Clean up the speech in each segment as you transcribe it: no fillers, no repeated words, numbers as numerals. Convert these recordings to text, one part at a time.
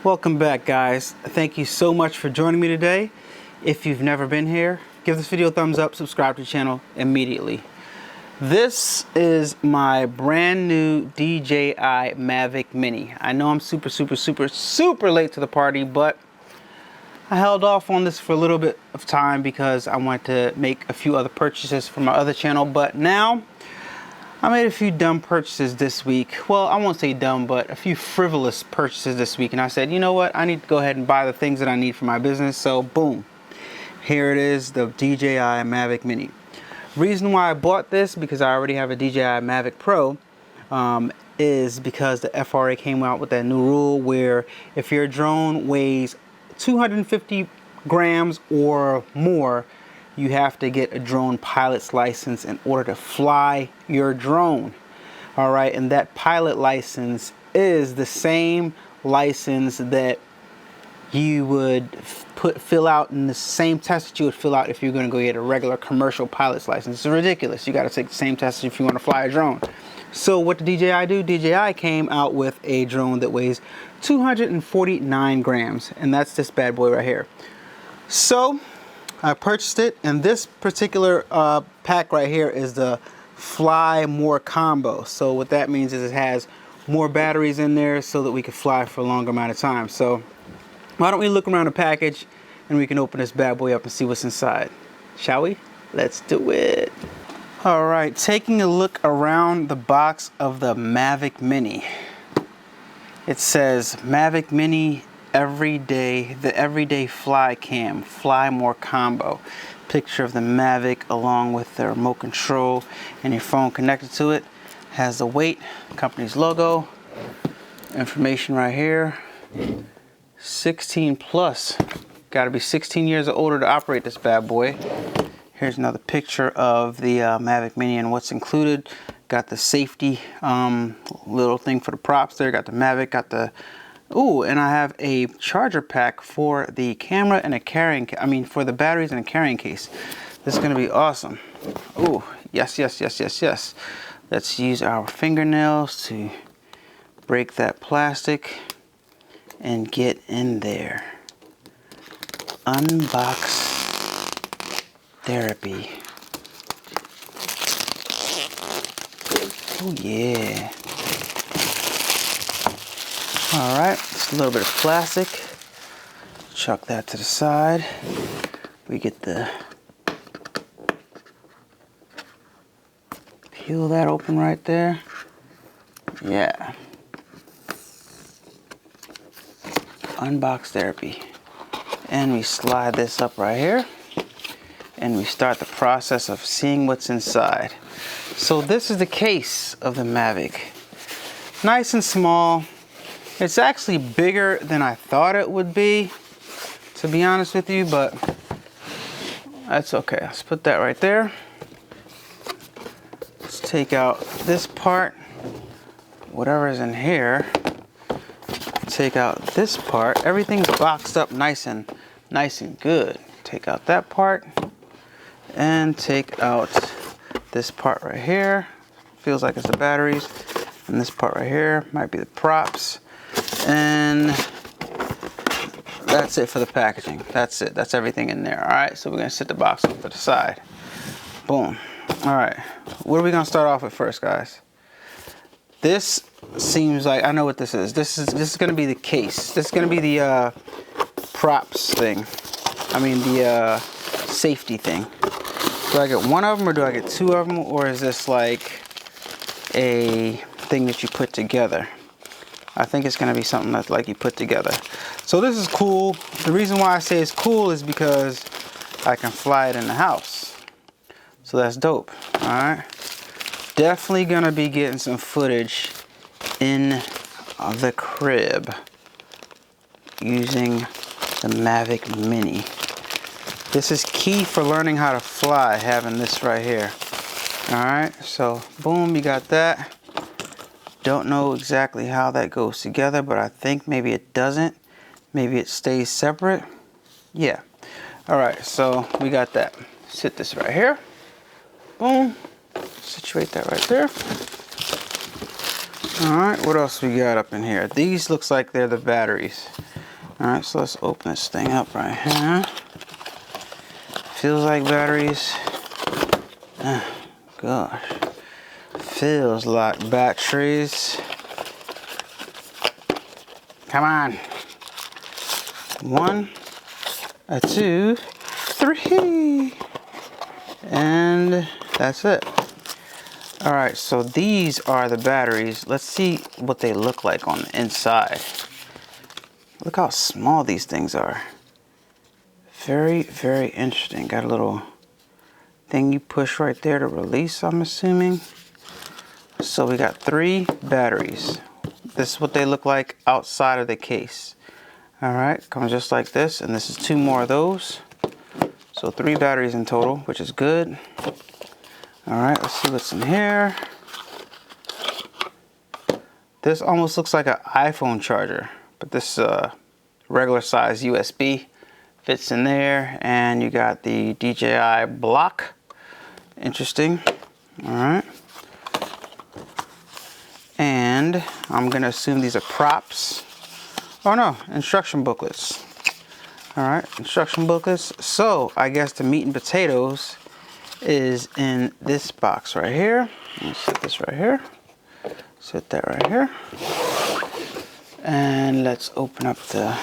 Welcome back, guys. Thank you so much for joining me today. If you've never been here, give this video a thumbs up, subscribe to the channel immediately. This is my brand new DJI Mavic Mini. I know I'm super late to the party, but I held off on this for a little bit of time because I wanted to make a few other purchases for my other channel. But now I made a few dumb purchases this week. Well, I won't say dumb, but a few frivolous purchases this week. And I said, you know what? I need to go ahead and buy the things that I need for my business. So boom, here it is, the DJI Mavic Mini. Reason why I bought this, because I already have a DJI Mavic Pro, is because the FRA came out with that new rule where if your drone weighs 250 grams or more, you have to get a drone pilot's license in order to fly your drone. All right, and that pilot license is the same license that you would fill out in the same test that you would fill out if you're going to go get a regular commercial pilot's license. It's ridiculous. You got to take the same test if you want to fly a drone. So what did DJI do? DJI came out with a drone that weighs 249 grams, and that's this bad boy right here. So I purchased it, and this particular pack right here is the Fly More combo. So what that means is it has more batteries in there so that we can fly for a longer amount of time. So why don't we look around the package and we can open this bad boy up and see what's inside, shall we? Let's do it. All right, taking a look around the box of the Mavic Mini. It says Mavic Mini Everyday, the Everyday Fly Cam, Fly More combo. Picture of the Mavic along with the remote control and your phone connected to it. Has the weight, company's logo, information right here. 16 plus. Got to be 16 years or older to operate this bad boy. Here's another picture of the Mavic Mini and what's included. Got the safety little thing for the props there. Got the Mavic, got the ooh, and I have a charger pack for the camera and a carrying, for the batteries and a carrying case. This is gonna be awesome. Ooh, yes. Let's use our fingernails to break that plastic and get in there. Unbox therapy. Oh yeah. All right, just a little bit of plastic. Chuck that to the side. We get the peel that open right there. Yeah. Unbox therapy. And we slide this up right here. And we start the process of seeing what's inside. So this is the case of the Mavic. Nice and small. It's actually bigger than I thought it would be, to be honest with you, but that's okay. Let's put that right there. Let's take out this part, whatever's in here. Take out this part. Everything's boxed up nice and good. Take out that part and take out this part right here. Feels like it's the batteries. And this part right here might be the props. And that's it for the packaging. That's it. That's everything in there. All right, so we're gonna set the box off to the side. Boom. All right, what are we gonna start off with first, guys? This seems like, I know what this is. This is gonna be the case. This is gonna be the props thing. The safety thing. Do I get one of them or do I get two of them, or is this like a thing that you put together? I think it's gonna be something that's like you put together. So this is cool. The reason why I say it's cool is because I can fly it in the house. So that's dope, all right? Definitely gonna be getting some footage in the crib using the Mavic Mini. This is key for learning how to fly, having this right here. All right, so boom, you got that. Don't know exactly how that goes together, but I think maybe it doesn't. Maybe it stays separate. Yeah. All right, so we got that. Sit this right here. Boom. Situate that right there. All right, what else we got up in here? These looks like they're the batteries. All right, so let's open this thing up right here. Feels like batteries. Gosh. Feels like batteries. Come on. 1, 2, 3. And that's it. All right, so these are the batteries. Let's see what they look like on the inside. Look how small these things are. Very, very interesting. Got a little thing you push right there to release, I'm assuming. So we got 3 batteries. This is what they look like outside of the case. All right, comes just like this, and this is 2 more of those. So 3 batteries in total, which is good. All right, let's see what's in here. This almost looks like an iPhone charger, but this regular size USB fits in there, and you got the DJI block. Interesting. All right. And I'm gonna assume these are props. Oh no, instruction booklets. All right, instruction booklets. So I guess the meat and potatoes is in this box right here. Let me set this right here. Set that right here. And let's open up the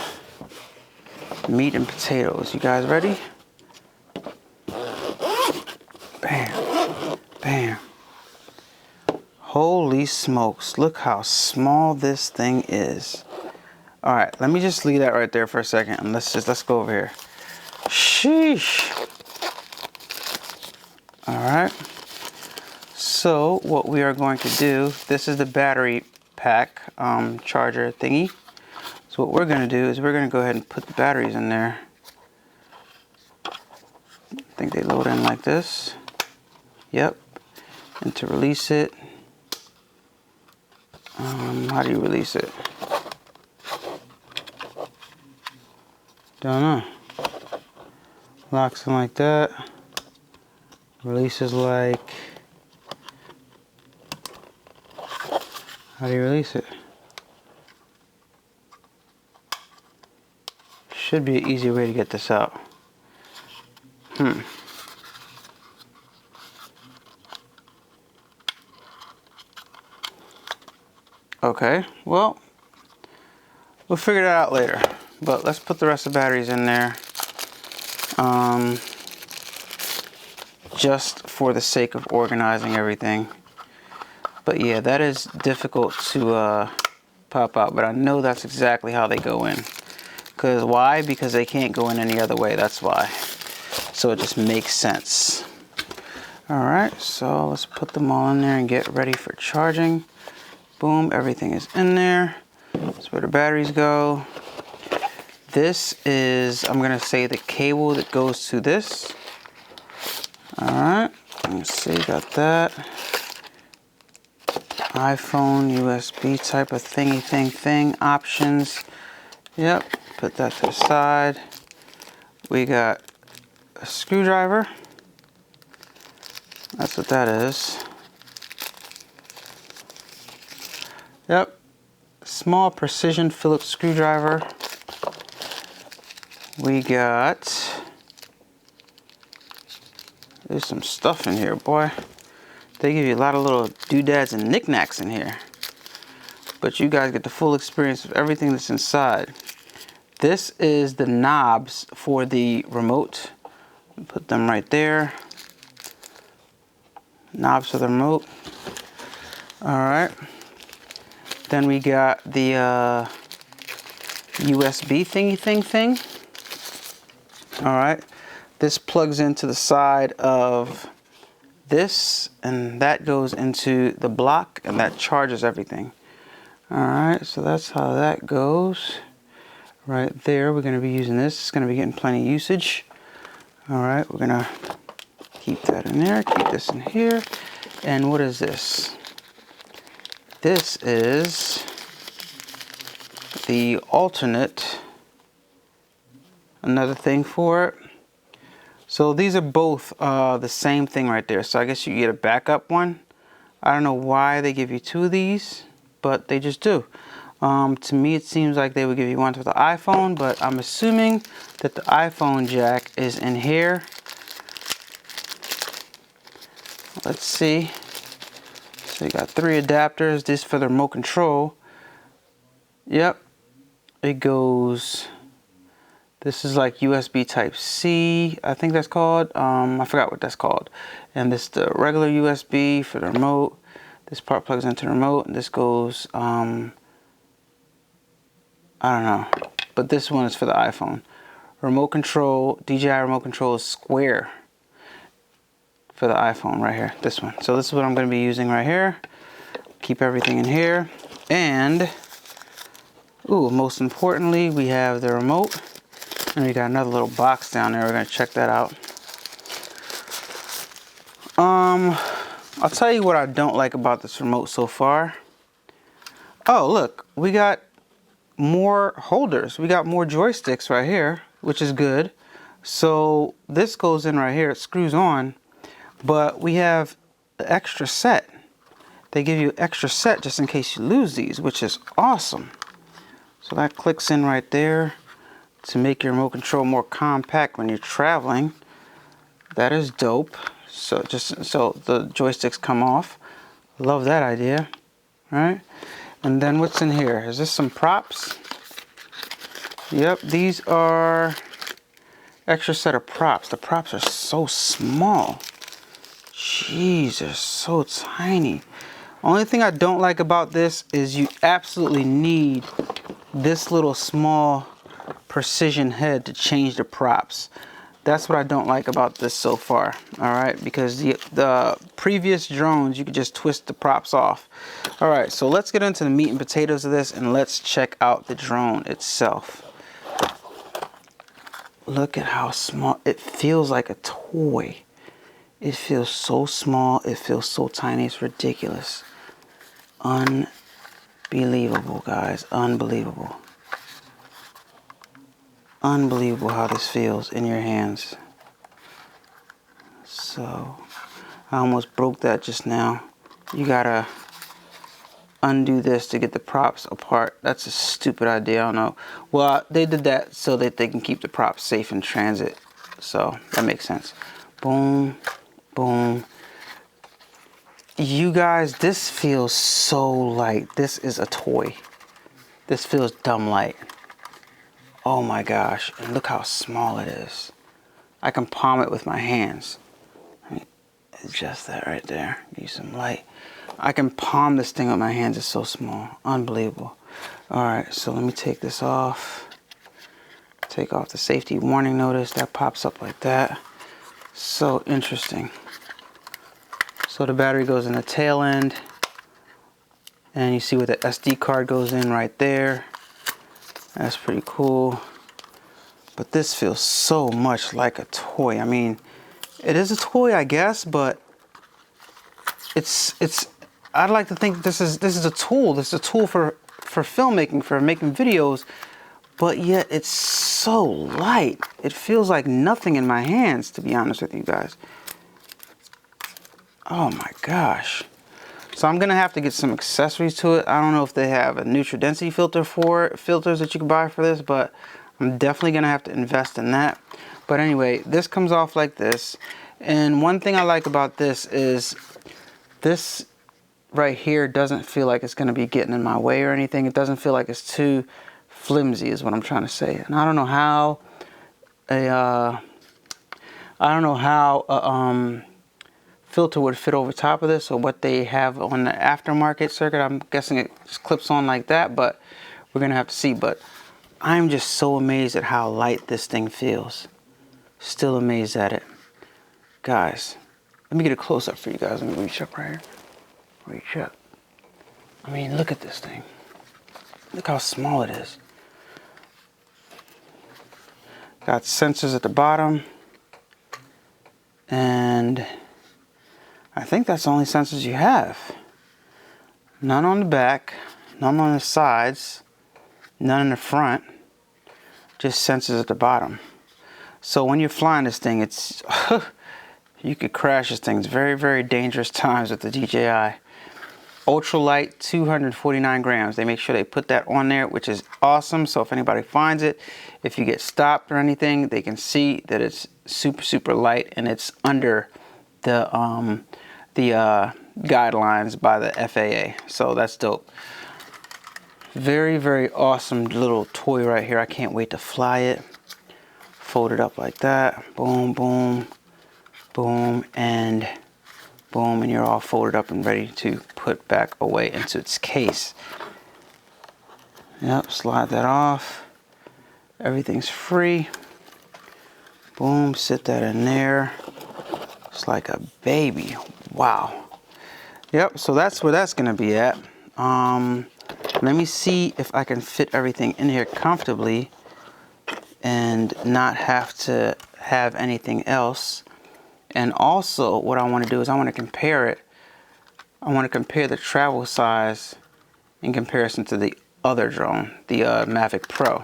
meat and potatoes. You guys ready? Bam. Bam. Holy smokes. Look how small this thing is. All right, let me just leave that right there for a second, and let's go over here. Sheesh. All right. So what we are going to do, this is the battery pack charger thingy. So what we're going to do is we're going to go ahead and put the batteries in there. I think they load in like this. Yep. And to release it, how do you release it? Don't know. Locks in like that. Releases like... How do you release it? Should be an easy way to get this out. Okay, well, we'll figure that out later. But let's put the rest of the batteries in there. Just for the sake of organizing everything. But yeah, that is difficult to pop out, but I know that's exactly how they go in. Because why? Because they can't go in any other way, that's why. So it just makes sense. All right, so let's put them all in there and get ready for charging. Boom, everything is in there. That's where the batteries go. This is, I'm gonna say, the cable that goes to this. All right, let's see, got that. iPhone, USB type of thingy thing, options. Yep, put that to the side. We got a screwdriver. That's what that is. Yep, small precision Phillips screwdriver. We got, there's some stuff in here, boy. They give you a lot of little doodads and knickknacks in here. But you guys get the full experience of everything that's inside. This is the knobs for the remote. Put them right there. Knobs for the remote. All right. Then we got the USB thingy thing. All right. This plugs into the side of this, and that goes into the block, and that charges everything. All right, so that's how that goes. Right there, we're gonna be using this. It's gonna be getting plenty of usage. All right, we're gonna keep that in there, keep this in here. And what is this? This is the alternate, another thing for it. So these are both the same thing right there. So I guess you get a backup one. I don't know why they give you 2 of these. but they just do. To me, it seems like they would give you one for the iPhone, but I'm assuming that the iPhone jack is in here. Let's see. So you got 3 adapters. This for the remote control. Yep. It goes, this is like USB type C, I think that's called. I forgot what that's called. And this the regular USB for the remote. This part plugs into the remote, and this goes, I don't know. But this one is for the iPhone. Remote control, DJI remote control is square for the iPhone right here, this one. So this is what I'm going to be using right here. Keep everything in here. And, ooh, most importantly, we have the remote. And we got another little box down there. We're going to check that out. I'll tell you what I don't like about this remote so far. Oh, look, we got more holders. We got more joysticks right here, which is good. So this goes in right here. It screws on. But we have the extra set. They give you extra set just in case you lose these, which is awesome. So that clicks in right there to make your remote control more compact when you're traveling. That is dope. So just so the joysticks come off. Love that idea. All right. And then what's in here? Is this some props? Yep, these are extra set of props. The props are so small. Jesus, so tiny. Only thing I don't like about this is you absolutely need this little small precision head to change the props. That's what I don't like about this so far. All right, because the previous drones, you could just twist the props off. All right, so let's get into the meat and potatoes of this, and let's check out the drone itself. Look at how small. It feels like a toy. It feels so small. It feels so tiny. It's ridiculous. Unbelievable, guys. Unbelievable. Unbelievable how this feels in your hands. So, I almost broke that just now. You gotta undo this to get the props apart. That's a stupid idea. I don't know. Well, they did that so that they can keep the props safe in transit. So, that makes sense. Boom. Boom. You guys, this feels so light. This is a toy. This feels dumb light. Oh my gosh. And look how small it is. I can palm it with my hands. Let me adjust that right there. Use some light. I can palm this thing with my hands. It's so small. Unbelievable. Alright, so let me take this off. Take off the safety warning notice. That pops up like that. So interesting. So the battery goes in the tail end, and you see where the SD card goes in right there. That's pretty cool. But this feels so much like a toy. I mean, it is a toy, I guess, but it's I'd like to think this is a tool. This is a tool for filmmaking, for making videos, but yet it's so light. It feels like nothing in my hands, to be honest with you guys. Oh my gosh. So I'm gonna have to get some accessories to it. I don't know if they have a neutral density filter for it, filters that you can buy for this, but I'm definitely gonna have to invest in that. But anyway, this comes off like this. And one thing I like about this is this right here doesn't feel like it's gonna be getting in my way or anything. It doesn't feel like it's too flimsy is what I'm trying to say. And I don't know how filter would fit over top of this, or what they have on the aftermarket circuit. I'm guessing it just clips on like that, but we're gonna have to see. But I'm just so amazed at how light this thing feels. Still amazed at it. Guys, let me get a close-up for you guys. Let me reach up right here. Reach up. I mean, look at this thing. Look how small it is. Got sensors at the bottom, and I think that's the only sensors you have. None on the back, none on the sides, none in the front, just sensors at the bottom. So when you're flying this thing, it's you could crash this thing. It's very, very dangerous times with the DJI. ultralight, 249 grams. They make sure they put that on there, which is awesome. So if anybody finds it, if you get stopped or anything, they can see that it's super, super light and it's under the guidelines by the FAA. So that's dope. Very, very awesome little toy right here. I can't wait to fly it. Fold it up like that. Boom, boom, boom, and boom, and you're all folded up and ready to put back away into its case. Yep, slide that off. Everything's free. Boom, sit that in there. It's like a baby. Wow. Yep, so that's where that's gonna be at. Let me see if I can fit everything in here comfortably and not have to have anything else. And also what I want to do is I want to compare it. I want to compare the travel size in comparison to the other drone, the Mavic Pro.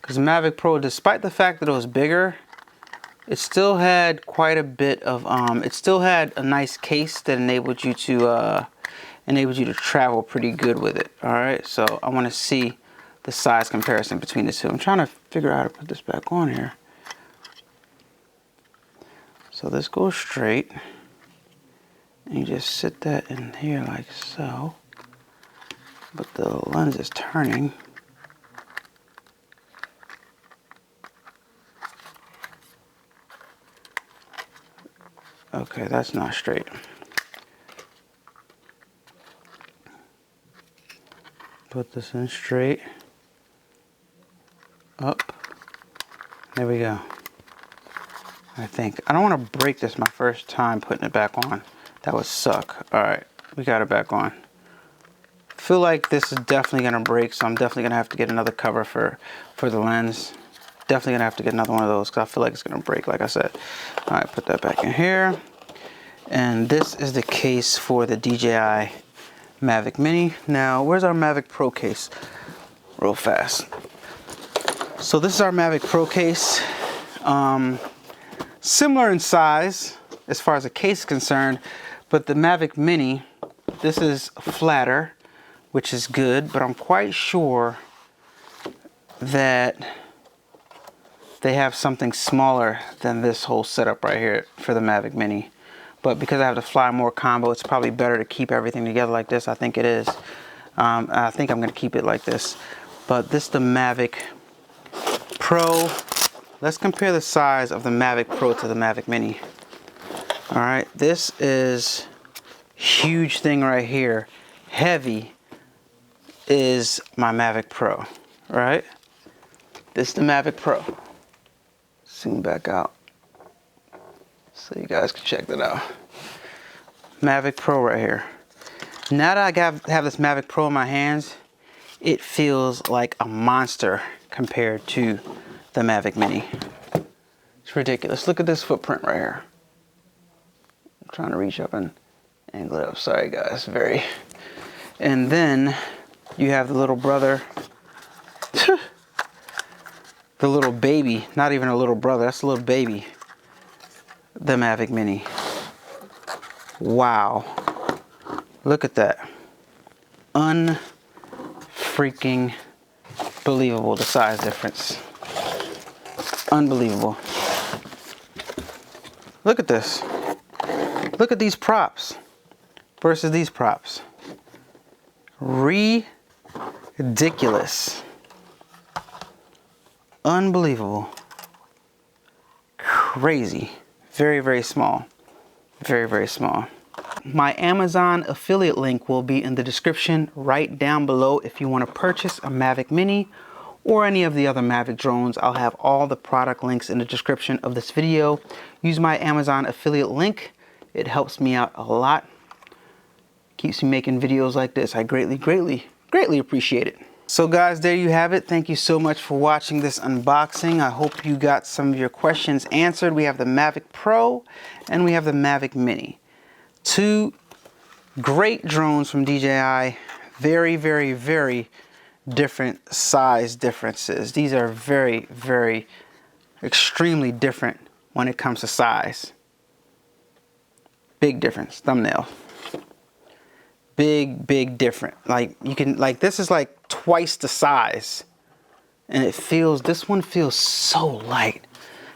Because Mavic Pro, despite the fact that it was bigger, it still had quite a bit of, it still had a nice case that enabled you to travel pretty good with it. All right, so I want to see the size comparison between the two. I'm trying to figure out how to put this back on here. So this goes straight, and you just sit that in here like so, but the lens is turning. Okay, that's not straight. Put this in straight. Up. There we go. I think. I don't want to break this my first time putting it back on. That would suck. Alright, we got it back on. Feel like this is definitely going to break, so I'm definitely going to have to get another cover for the lens. Definitely going to have to get another one of those because I feel like it's going to break, like I said. Alright, put that back in here. And this is the case for the DJI Mavic Mini. Now, where's our Mavic Pro case? Real fast. So this is our Mavic Pro case. Similar in size as far as the case is concerned, but the Mavic Mini, this is flatter, which is good, but I'm quite sure that they have something smaller than this whole setup right here for the Mavic Mini. But because I have to fly more combo, it's probably better to keep everything together like this. I think it is. I think I'm going to keep it like this. But this is the Mavic Pro. Let's compare the size of the Mavic Pro to the Mavic Mini. All right, this is huge thing right here. Heavy is my Mavic Pro, all right? This is the Mavic Pro. Zoom back out so you guys can check that out. Mavic Pro right here. Now that I have this Mavic Pro in my hands, it feels like a monster compared to the Mavic Mini. It's ridiculous. Look at this footprint right here. I'm trying to reach up and angle it up. Sorry guys, very. And then you have the little brother, the little baby, not even a little brother, that's a little baby, the Mavic Mini. Wow. Look at that. Unfreaking believable, the size difference. Unbelievable. Look at this. Look at these props versus these props. Ridiculous. Unbelievable. Crazy. Very, very small. Very, very small. My Amazon affiliate link will be in the description right down below if you want to purchase a Mavic Mini or any of the other Mavic drones. I'll have all the product links in the description of this video. Use my Amazon affiliate link. It helps me out a lot. Keeps me making videos like this. I greatly, greatly, greatly appreciate it. So guys, there you have it. Thank you so much for watching this unboxing. I hope you got some of your questions answered. We have the Mavic Pro and we have the Mavic Mini. Two great drones from DJI. Very, very, very different size differences. These are very, very extremely different when it comes to size. Big difference. Thumbnail. big different. Like you can, like this is like twice the size, and it feels, this one feels so light.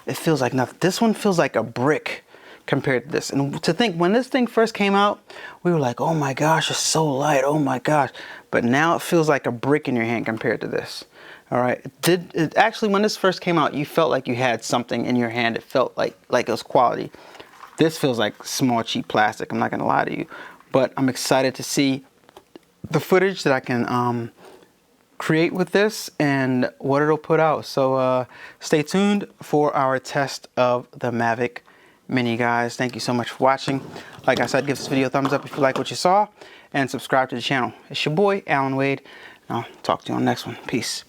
It feels like nothing. This one feels like a brick compared to this. And to think, when this thing first came out, we were like, oh my gosh, it's so light, oh my gosh. But now it feels like a brick in your hand compared to this. All right, it actually, when this first came out, you felt like you had something in your hand. It felt like it was quality. This feels like small, cheap plastic. I'm not gonna lie to you, but I'm excited to see the footage that I can create with this and what it'll put out. So stay tuned for our test of the Mavic Mini, guys. Thank you so much for watching. Like I said, give this video a thumbs up if you like what you saw, and subscribe to the channel. It's your boy, Allan Wade. I'll talk to you on the next one. Peace.